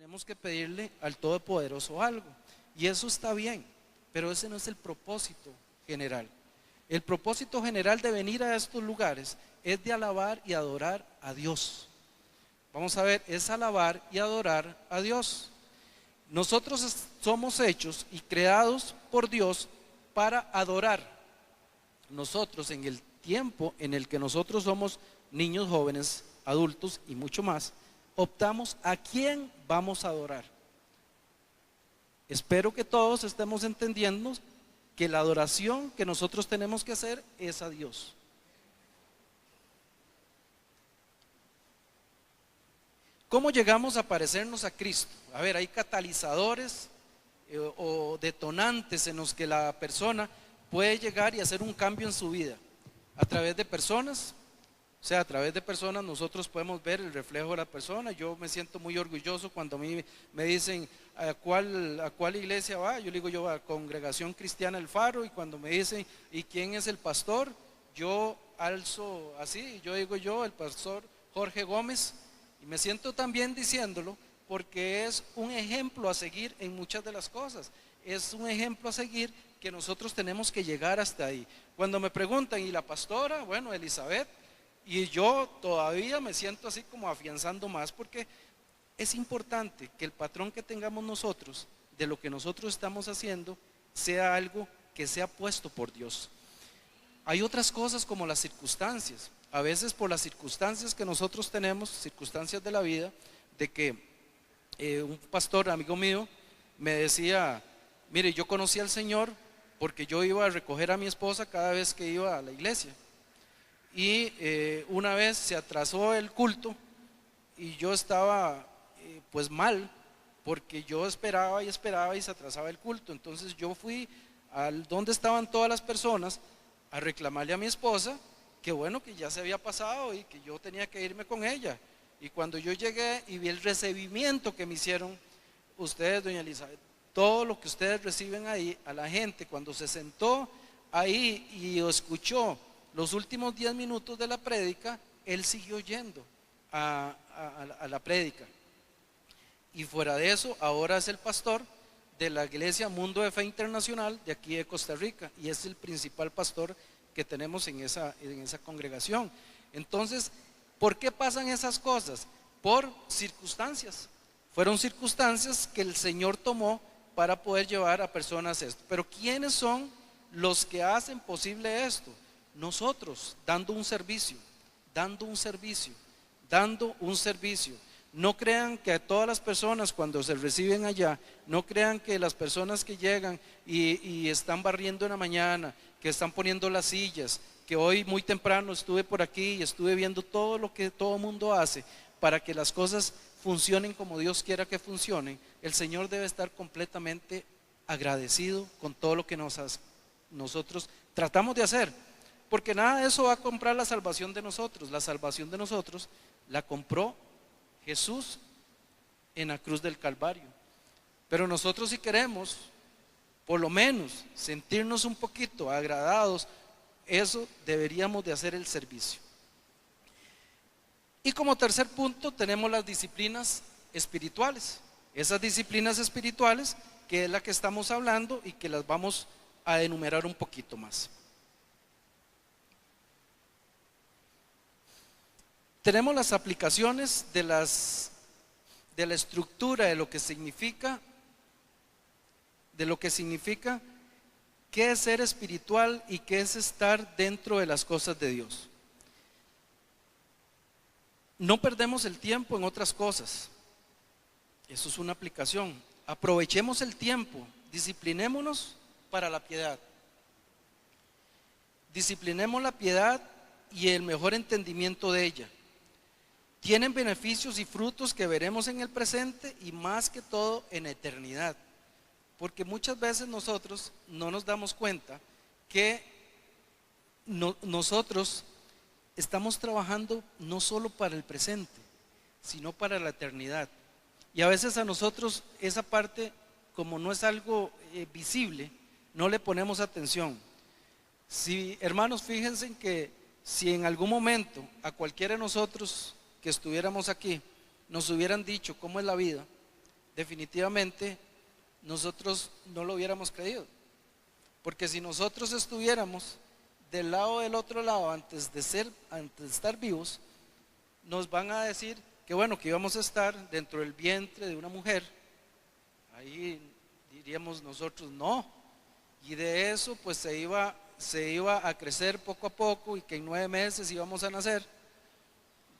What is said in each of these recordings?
tenemos que pedirle al Todopoderoso algo. Y eso está bien, pero ese no es el propósito general. El propósito general de venir a estos lugares es de alabar y adorar a Dios. Vamos a ver, es alabar y adorar a Dios. Nosotros somos hechos y creados por Dios para adorar. Nosotros, en el tiempo en el que nosotros somos niños, jóvenes, adultos y mucho más, optamos a quién vamos a adorar. Espero que todos estemos entendiendo que la adoración que nosotros tenemos que hacer es a Dios. ¿Cómo llegamos a parecernos a Cristo? A ver, hay catalizadores o detonantes en los que la persona puede llegar y hacer un cambio en su vida. A través de personas, o sea, a través de personas nosotros podemos ver el reflejo de la persona. Yo me siento muy orgulloso cuando a mí me dicen a cuál iglesia va. Yo le digo, yo voy a Congregación Cristiana El Faro, y cuando me dicen, ¿y quién es el pastor? Yo alzo así, yo digo el pastor Jorge Gómez, y me siento también diciéndolo porque es un ejemplo a seguir en muchas de las cosas. Es un ejemplo a seguir que nosotros tenemos que llegar hasta ahí. Cuando me preguntan, ¿y la pastora? Bueno, Elizabeth. Y yo todavía me siento así como afianzando más, porque es importante que el patrón que tengamos nosotros de lo que nosotros estamos haciendo sea algo que sea puesto por Dios. Hay otras cosas como las circunstancias. A veces por las circunstancias que nosotros tenemos, circunstancias de la vida, de que un pastor amigo mío me decía, mire, yo conocí al Señor porque yo iba a recoger a mi esposa cada vez que iba a la iglesia. Y una vez se atrasó el culto y yo estaba pues mal, porque yo esperaba y se atrasaba el culto. Entonces yo fui al donde estaban todas las personas a reclamarle a mi esposa que bueno, que ya se había pasado y que yo tenía que irme con ella. Y cuando yo llegué y vi el recibimiento que me hicieron ustedes, doña Elizabeth, todo lo que ustedes reciben ahí a la gente, cuando se sentó ahí y escuchó los últimos 10 minutos de la prédica, él siguió yendo a la prédica. Y fuera de eso, ahora es el pastor de la iglesia Mundo de Fe Internacional de aquí de Costa Rica, y es el principal pastor que tenemos en esa congregación. Entonces, ¿por qué pasan esas cosas? Por circunstancias. Fueron circunstancias que el Señor tomó para poder llevar a personas a esto. Pero ¿quiénes son los que hacen posible esto? Nosotros, dando un servicio. No crean que a todas las personas cuando se reciben allá, no crean que las personas que llegan y están barriendo en la mañana, que están poniendo las sillas, que hoy muy temprano estuve por aquí y estuve viendo todo lo que todo mundo hace para que las cosas funcionen como Dios quiera que funcionen. El Señor debe estar completamente agradecido con todo lo que nosotros tratamos de hacer, porque nada de eso va a comprar la salvación de nosotros. La salvación de nosotros la compró Jesús en la cruz del Calvario. Pero nosotros, si queremos por lo menos sentirnos un poquito agradados, eso deberíamos de hacer el servicio. Y como tercer punto tenemos las disciplinas espirituales. Esas disciplinas espirituales, que es la que estamos hablando y que las vamos a enumerar un poquito más. Tenemos las aplicaciones de la estructura de lo que significa qué es ser espiritual y qué es estar dentro de las cosas de Dios. No perdemos el tiempo en otras cosas. Eso es una aplicación. Aprovechemos el tiempo, disciplinémonos para la piedad. Disciplinemos la piedad y el mejor entendimiento de ella. Tienen beneficios y frutos que veremos en el presente y más que todo en la eternidad. Porque muchas veces nosotros no nos damos cuenta que nosotros estamos trabajando no solo para el presente, sino para la eternidad. Y a veces a nosotros esa parte, como no es algo visible, no le ponemos atención. Si, hermanos, fíjense que si en algún momento a cualquiera de nosotros que estuviéramos aquí nos hubieran dicho cómo es la vida, definitivamente nosotros no lo hubiéramos creído. Porque si nosotros estuviéramos del lado del otro lado antes de estar vivos, nos van a decir que bueno, que íbamos a estar dentro del vientre de una mujer. Ahí diríamos nosotros no. Y de eso pues se iba a crecer poco a poco y que en 9 meses íbamos a nacer.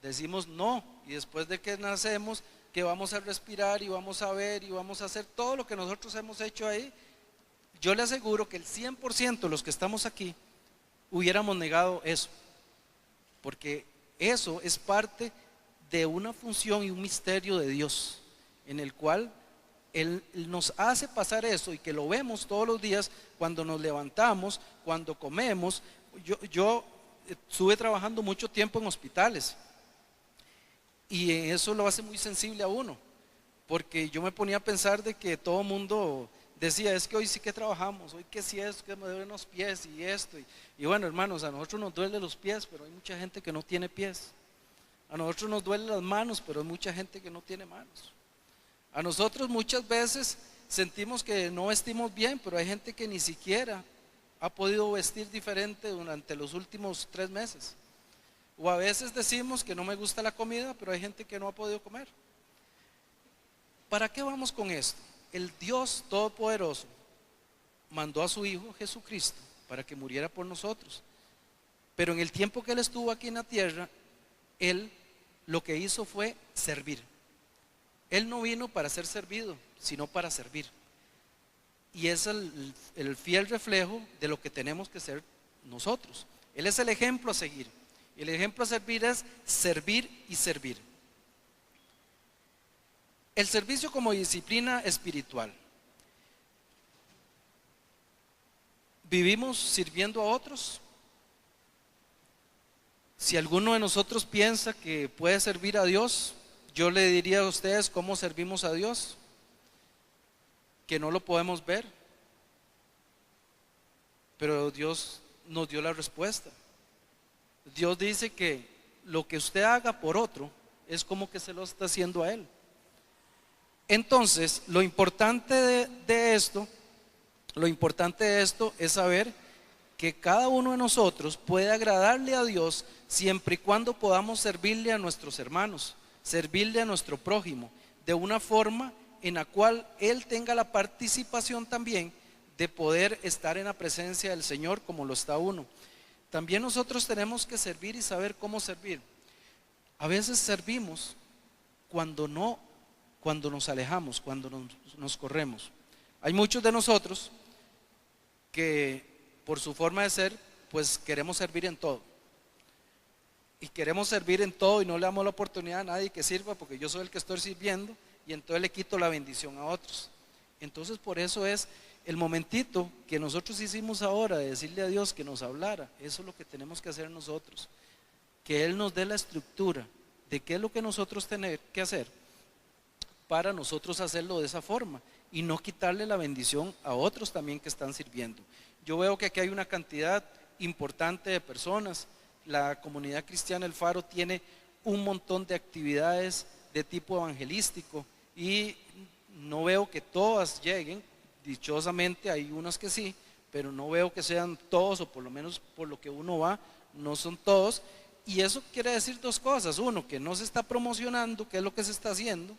Decimos no. Y después de que nacemos, que vamos a respirar y vamos a ver y vamos a hacer todo lo que nosotros hemos hecho ahí. Yo le aseguro que el 100% de los que estamos aquí hubiéramos negado eso, porque eso es parte de una función y un misterio de Dios, en el cual Él nos hace pasar eso y que lo vemos todos los días cuando nos levantamos, cuando comemos. Yo estuve trabajando mucho tiempo en hospitales y eso lo hace muy sensible a uno, porque yo me ponía a pensar de que todo el mundo decía, es que hoy sí que trabajamos, hoy que sí es que me duelen los pies y esto. Y bueno, hermanos, a nosotros nos duelen los pies, pero hay mucha gente que no tiene pies. A nosotros nos duelen las manos, pero hay mucha gente que no tiene manos. A nosotros muchas veces sentimos que no vestimos bien, pero hay gente que ni siquiera ha podido vestir diferente durante los últimos 3 meses. O a veces decimos que no me gusta la comida, pero hay gente que no ha podido comer. ¿Para qué vamos con esto? El Dios Todopoderoso mandó a su Hijo Jesucristo para que muriera por nosotros. Pero en el tiempo que Él estuvo aquí en la tierra, Él lo que hizo fue servir. Él no vino para ser servido, sino para servir. Y es el fiel reflejo de lo que tenemos que ser nosotros. Él es el ejemplo a seguir. Y el ejemplo a servir es servir y servir. El servicio como disciplina espiritual. ¿Vivimos sirviendo a otros? Si alguno de nosotros piensa que puede servir a Dios, yo le diría a ustedes cómo servimos a Dios, que no lo podemos ver, pero Dios nos dio la respuesta. Dios dice que lo que usted haga por otro es como que se lo está haciendo a Él. Entonces, lo importante de esto es saber que cada uno de nosotros puede agradarle a Dios siempre y cuando podamos servirle a nuestros hermanos, servirle a nuestro prójimo, de una forma en la cual Él tenga la participación también de poder estar en la presencia del Señor como lo está uno. También nosotros tenemos que servir y saber cómo servir. A veces servimos cuando nos alejamos, cuando nos corremos. Hay muchos de nosotros que por su forma de ser, pues queremos servir en todo. Y queremos servir en todo y no le damos la oportunidad a nadie que sirva, porque yo soy el que estoy sirviendo y entonces le quito la bendición a otros. Entonces por eso es el momentito que nosotros hicimos ahora de decirle a Dios que nos hablara. Eso es lo que tenemos que hacer nosotros, que Él nos dé la estructura de qué es lo que nosotros tenemos que hacer para nosotros hacerlo de esa forma y no quitarle la bendición a otros también que están sirviendo. Yo veo que aquí hay una cantidad importante de personas. La comunidad cristiana El Faro tiene un montón de actividades de tipo evangelístico y no veo que todas lleguen. Dichosamente hay unas que sí, pero no veo que sean todos, o por lo menos por lo que uno va, no son todos. Y eso quiere decir 2 cosas: uno, que no se está promocionando qué es lo que se está haciendo,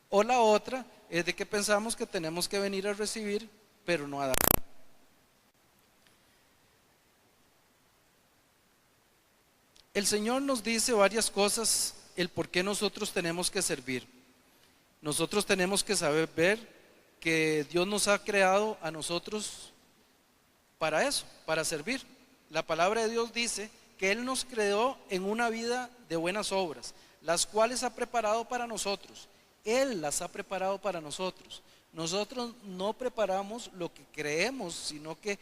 o la otra es de que pensamos que tenemos que venir a recibir, pero no a dar. El Señor nos dice varias cosas, el por qué nosotros tenemos que servir. Nosotros tenemos que saber ver que Dios nos ha creado a nosotros para eso, para servir. La palabra de Dios dice que Él nos creó en una vida de buenas obras, las cuales ha preparado para nosotros. Él las ha preparado para nosotros. Nosotros no preparamos lo que creemos, sino que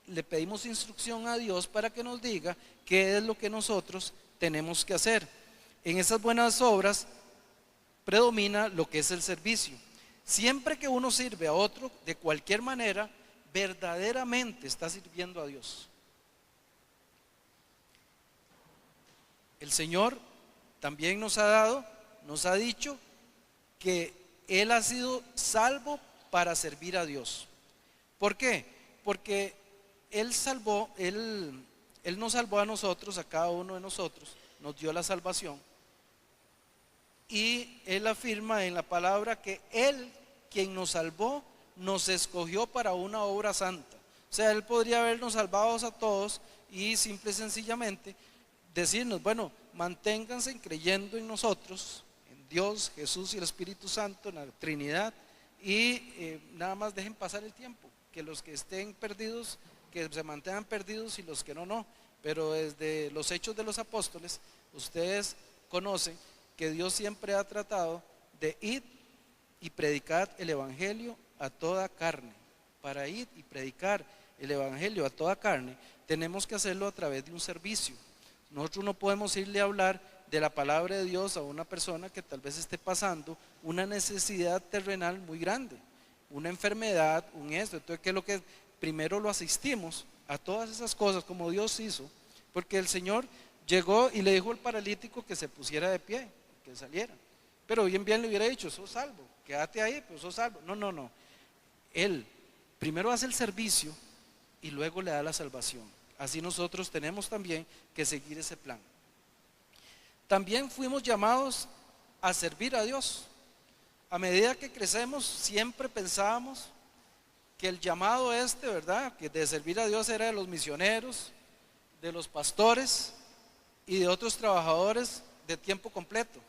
le pedimos instrucción a Dios para que nos diga qué es lo que nosotros tenemos que hacer. En esas buenas obras predomina lo que es el servicio. Siempre que uno sirve a otro de cualquier manera, verdaderamente está sirviendo a Dios. El Señor también nos ha dicho que él ha sido salvo para servir a Dios. ¿Por qué? Porque Él nos salvó a nosotros, a cada uno de nosotros, nos dio la salvación. Y Él afirma en la palabra que Él, quien nos salvó, nos escogió para una obra santa. O sea, Él podría habernos salvado a todos y simple y sencillamente decirnos, bueno, manténganse creyendo en nosotros, en Dios, Jesús y el Espíritu Santo, en la Trinidad, y nada más dejen pasar el tiempo, que los que estén perdidos, que se mantengan perdidos, y los que no, no. Pero desde los Hechos de los Apóstoles, ustedes conocen que Dios siempre ha tratado de ir y predicar el Evangelio a toda carne. Para ir y predicar el Evangelio a toda carne, tenemos que hacerlo a través de un servicio. Nosotros no podemos irle a hablar de la palabra de Dios a una persona que tal vez esté pasando una necesidad terrenal muy grande, una enfermedad, un esto. Entonces, ¿qué es lo que primero lo asistimos a todas esas cosas como Dios hizo? Porque el Señor llegó y le dijo al paralítico que se pusiera de pie, que saliera. Pero bien le hubiera dicho, sos salvo, quédate ahí, pues sos salvo. No. Él primero hace el servicio y luego le da la salvación. Así nosotros tenemos también que seguir ese plan. También fuimos llamados a servir a Dios. A medida que crecemos, siempre pensábamos que el llamado ¿verdad?, que de servir a Dios era de los misioneros, de los pastores y de otros trabajadores de tiempo completo.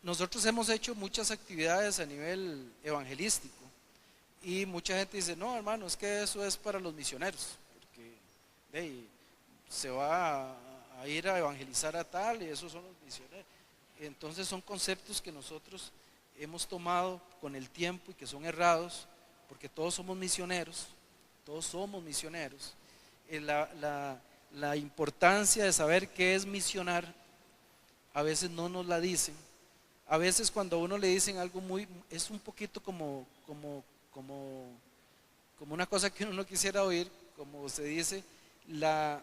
Nosotros hemos hecho muchas actividades a nivel evangelístico y mucha gente dice, no, hermano, es que eso es para los misioneros, porque se va a ir a evangelizar a tal y esos son los misioneros. Entonces son conceptos que nosotros hemos tomado con el tiempo y que son errados, porque todos somos misioneros. La importancia de saber qué es misionar a veces no nos la dicen. A veces cuando a uno le dicen algo es un poquito como una cosa que uno no quisiera oír, como se dice, las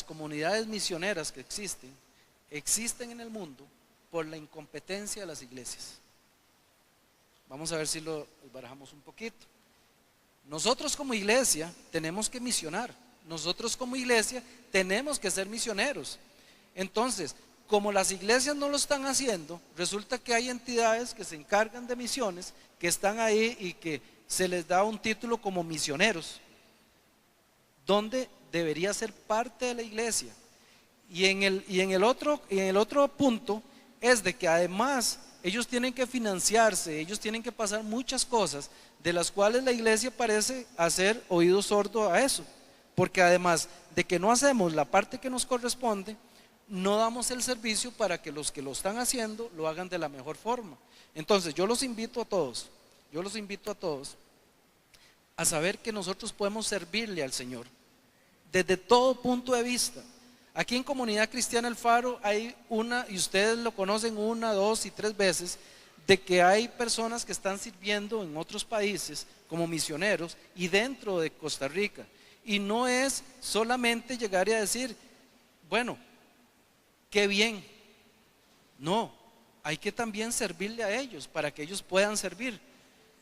comunidades misioneras que existen en el mundo por la incompetencia de las iglesias. Vamos a ver si lo barajamos un poquito. Nosotros como iglesia tenemos que misionar. Nosotros como iglesia tenemos que ser misioneros. Entonces, como las iglesias no lo están haciendo, resulta que hay entidades que se encargan de misiones, que están ahí y que se les da un título como misioneros, donde debería ser parte de la iglesia. Y en el otro punto es de que además ellos tienen que financiarse, ellos tienen que pasar muchas cosas de las cuales la iglesia parece hacer oído sordo a eso, porque además de que no hacemos la parte que nos corresponde, no damos el servicio para que los que lo están haciendo lo hagan de la mejor forma. Entonces yo los invito a todos a saber que nosotros podemos servirle al Señor desde todo punto de vista. Aquí en Comunidad Cristiana El Faro hay y ustedes lo conocen 1, 2 y 3 veces, de que hay personas que están sirviendo en otros países como misioneros y dentro de Costa Rica. Y no es solamente llegar y a decir, bueno, qué bien. No, hay que también servirle a ellos para que ellos puedan servir.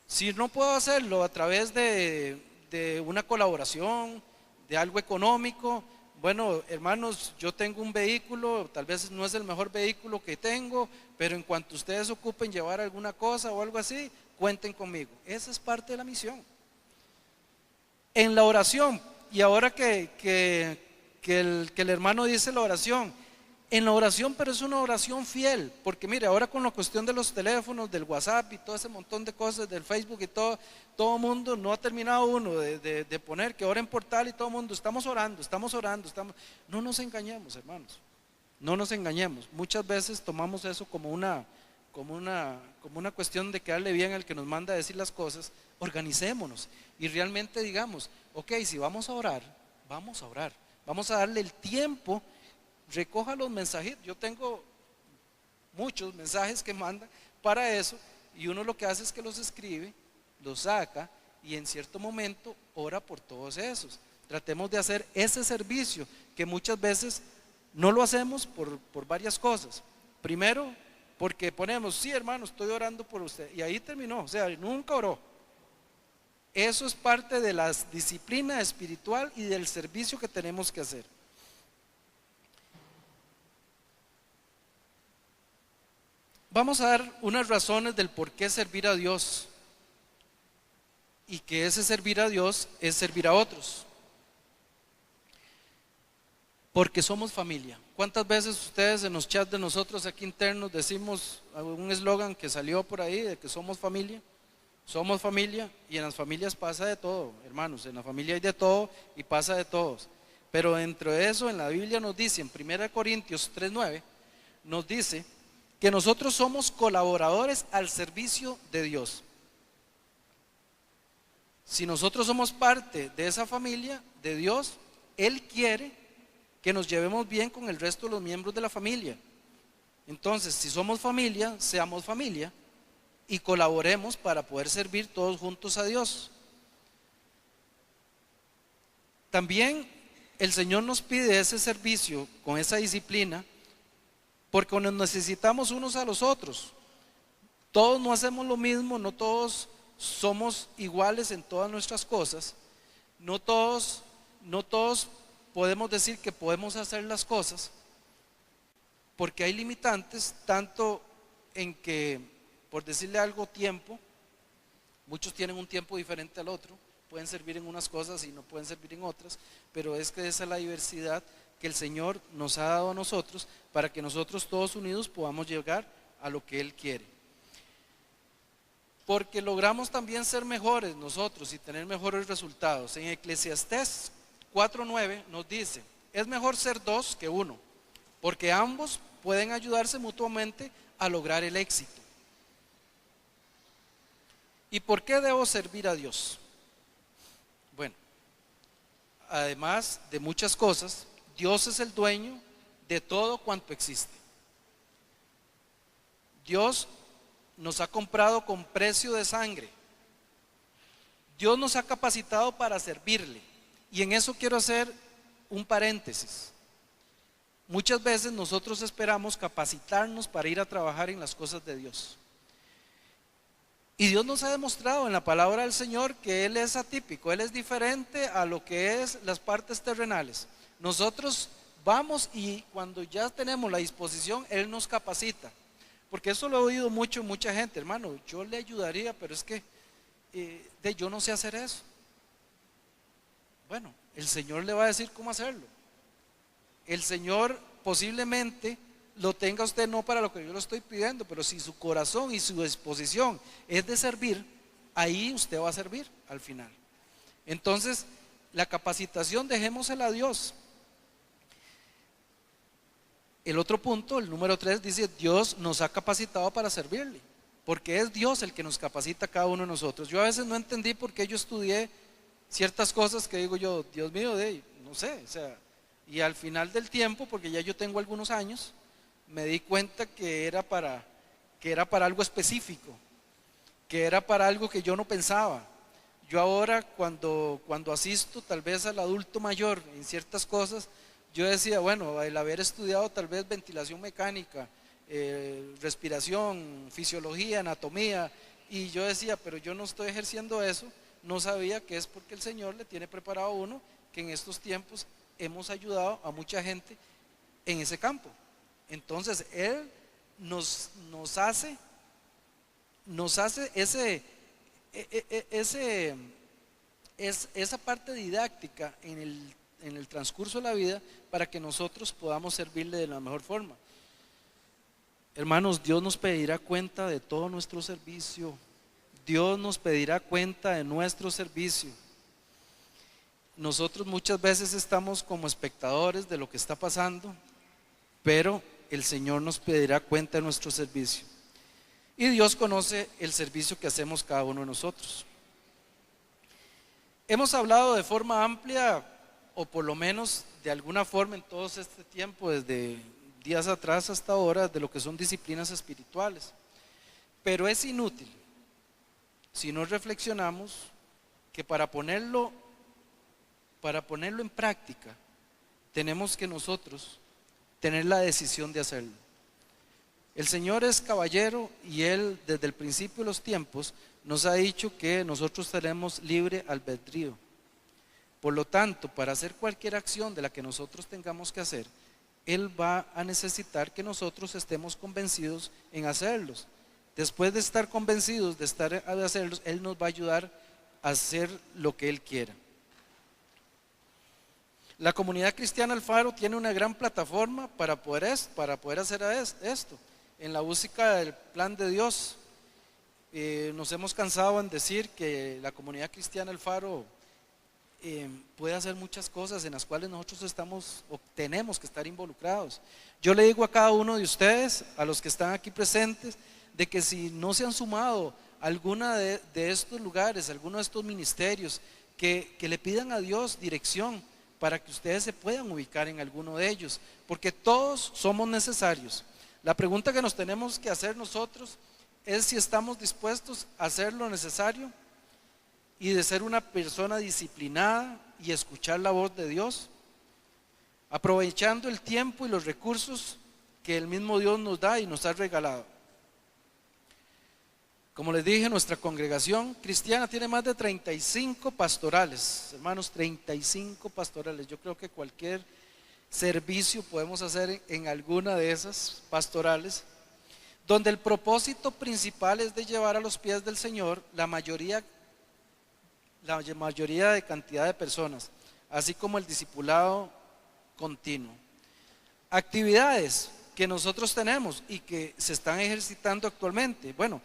Si no puedo hacerlo a través de una colaboración, de algo económico, bueno, hermanos, yo tengo un vehículo, tal vez no es el mejor vehículo que tengo, pero en cuanto ustedes ocupen llevar alguna cosa o algo así, cuenten conmigo. Esa es parte de la misión. En la oración, y ahora que el hermano dice la oración, en la oración, pero es una oración fiel, porque mire, ahora con la cuestión de los teléfonos, del WhatsApp y todo ese montón de cosas, del Facebook y todo mundo, no ha terminado uno de poner que oren por tal y todo mundo, estamos orando. No nos engañemos, hermanos, no nos engañemos. Muchas veces tomamos eso como una cuestión de quedarle bien al que nos manda a decir las cosas. Organicémonos y realmente digamos, ok, si vamos a orar, vamos a darle el tiempo. Recoja los mensajes, yo tengo muchos mensajes que mandan para eso, y uno lo que hace es que los escribe, los saca y en cierto momento ora por todos esos. Tratemos de hacer ese servicio que muchas veces no lo hacemos por varias cosas. Primero, porque ponemos, sí hermano, estoy orando por usted, y ahí terminó, o sea, nunca oró. Eso es parte de la disciplina espiritual y del servicio que tenemos que hacer. Vamos a dar unas razones del por qué servir a Dios, y que ese servir a Dios es servir a otros. Porque somos familia. ¿Cuántas veces ustedes en los chats de nosotros aquí internos decimos un eslogan que salió por ahí de que somos familia? Somos familia, y en las familias pasa de todo, hermanos, en la familia hay de todo y pasa de todos. Pero dentro de eso, en la Biblia nos dice, en 1 Corintios 3:9, nos dice que nosotros somos colaboradores al servicio de Dios. Si nosotros somos parte de esa familia de Dios, Él quiere que nos llevemos bien con el resto de los miembros de la familia. Entonces, si somos familia, seamos familia y colaboremos para poder servir todos juntos a Dios. También el Señor nos pide ese servicio con esa disciplina porque nos necesitamos unos a los otros. Todos no hacemos lo mismo, no todos somos iguales en todas nuestras cosas, no todos podemos decir que podemos hacer las cosas, porque hay limitantes, tanto en que, por decirle algo, tiempo, muchos tienen un tiempo diferente al otro, pueden servir en unas cosas y no pueden servir en otras, pero es que esa es la diversidad que el Señor nos ha dado a nosotros para que nosotros todos unidos podamos llegar a lo que Él quiere. Porque logramos también ser mejores nosotros y tener mejores resultados. En Eclesiastés 4:9 nos dice, es mejor ser dos que uno, porque ambos pueden ayudarse mutuamente a lograr el éxito. ¿Y por qué debo servir a Dios? Bueno, además de muchas cosas, Dios es el dueño de todo cuanto existe. Dios nos ha comprado con precio de sangre. Dios nos ha capacitado para servirle. Y en eso quiero hacer un paréntesis. Muchas veces nosotros esperamos capacitarnos para ir a trabajar en las cosas de Dios. Y Dios nos ha demostrado en la palabra del Señor que Él es atípico, Él es diferente a lo que es las partes terrenales. Nosotros vamos y cuando ya tenemos la disposición, Él nos capacita. Porque eso lo he oído mucho, mucha gente, hermano, yo le ayudaría, pero es que yo no sé hacer eso. Bueno, el Señor le va a decir cómo hacerlo. El Señor posiblemente lo tenga usted no para lo que yo le estoy pidiendo, pero si su corazón y su disposición es de servir, ahí usted va a servir al final. Entonces, la capacitación dejémosela a Dios. El otro punto, el número 3, dice Dios nos ha capacitado para servirle, porque es Dios el que nos capacita a cada uno de nosotros. Yo a veces no entendí por qué yo estudié ciertas cosas que digo yo, Dios mío, no sé, o sea, y al final del tiempo, porque ya yo tengo algunos años, me di cuenta que era para algo específico, que era para algo que yo no pensaba. Yo ahora cuando asisto tal vez al adulto mayor en ciertas cosas, yo decía, bueno, el haber estudiado tal vez ventilación mecánica, respiración, fisiología, anatomía, y yo decía, pero yo no estoy ejerciendo eso, no sabía que es porque el Señor le tiene preparado a uno, que en estos tiempos hemos ayudado a mucha gente en ese campo. Entonces Él nos hace esa parte didáctica en el transcurso de la vida para que nosotros podamos servirle de la mejor forma. Hermanos, Dios nos pedirá cuenta de todo nuestro servicio. Dios nos pedirá cuenta de nuestro servicio. Nosotros muchas veces estamos como espectadores de lo que está pasando, pero el Señor nos pedirá cuenta de nuestro servicio. Y Dios conoce el servicio que hacemos cada uno de nosotros. Hemos hablado de forma amplia, o por lo menos de alguna forma en todo este tiempo, desde días atrás hasta ahora, de lo que son disciplinas espirituales. Pero es inútil si no reflexionamos que para ponerlo en práctica, tenemos que nosotros tener la decisión de hacerlo. El Señor es caballero y Él desde el principio de los tiempos nos ha dicho que nosotros tenemos libre albedrío. Por lo tanto, para hacer cualquier acción de la que nosotros tengamos que hacer, Él va a necesitar que nosotros estemos convencidos en hacerlos. Después de estar convencidos de hacerlos, Él nos va a ayudar a hacer lo que Él quiera. La comunidad cristiana El Faro tiene una gran plataforma para poder hacer esto. En la búsqueda del plan de Dios, nos hemos cansado en decir que la comunidad cristiana El Faro puede hacer muchas cosas en las cuales nosotros estamos o tenemos que estar involucrados. Yo le digo a cada uno de ustedes, a los que están aquí presentes, de que si no se han sumado a alguna de estos lugares, a alguno de estos ministerios, que le pidan a Dios dirección para que ustedes se puedan ubicar en alguno de ellos, porque todos somos necesarios. La pregunta que nos tenemos que hacer nosotros es si estamos dispuestos a hacer lo necesario y de ser una persona disciplinada y escuchar la voz de Dios, aprovechando el tiempo y los recursos que el mismo Dios nos da y nos ha regalado. Como les dije, nuestra congregación cristiana tiene más de 35 pastorales, hermanos, 35 pastorales. Yo creo que cualquier servicio podemos hacer en alguna de esas pastorales, donde el propósito principal es de llevar a los pies del Señor la mayoría de cantidad de personas, así como el discipulado continuo. Actividades que nosotros tenemos y que se están ejercitando actualmente. Bueno,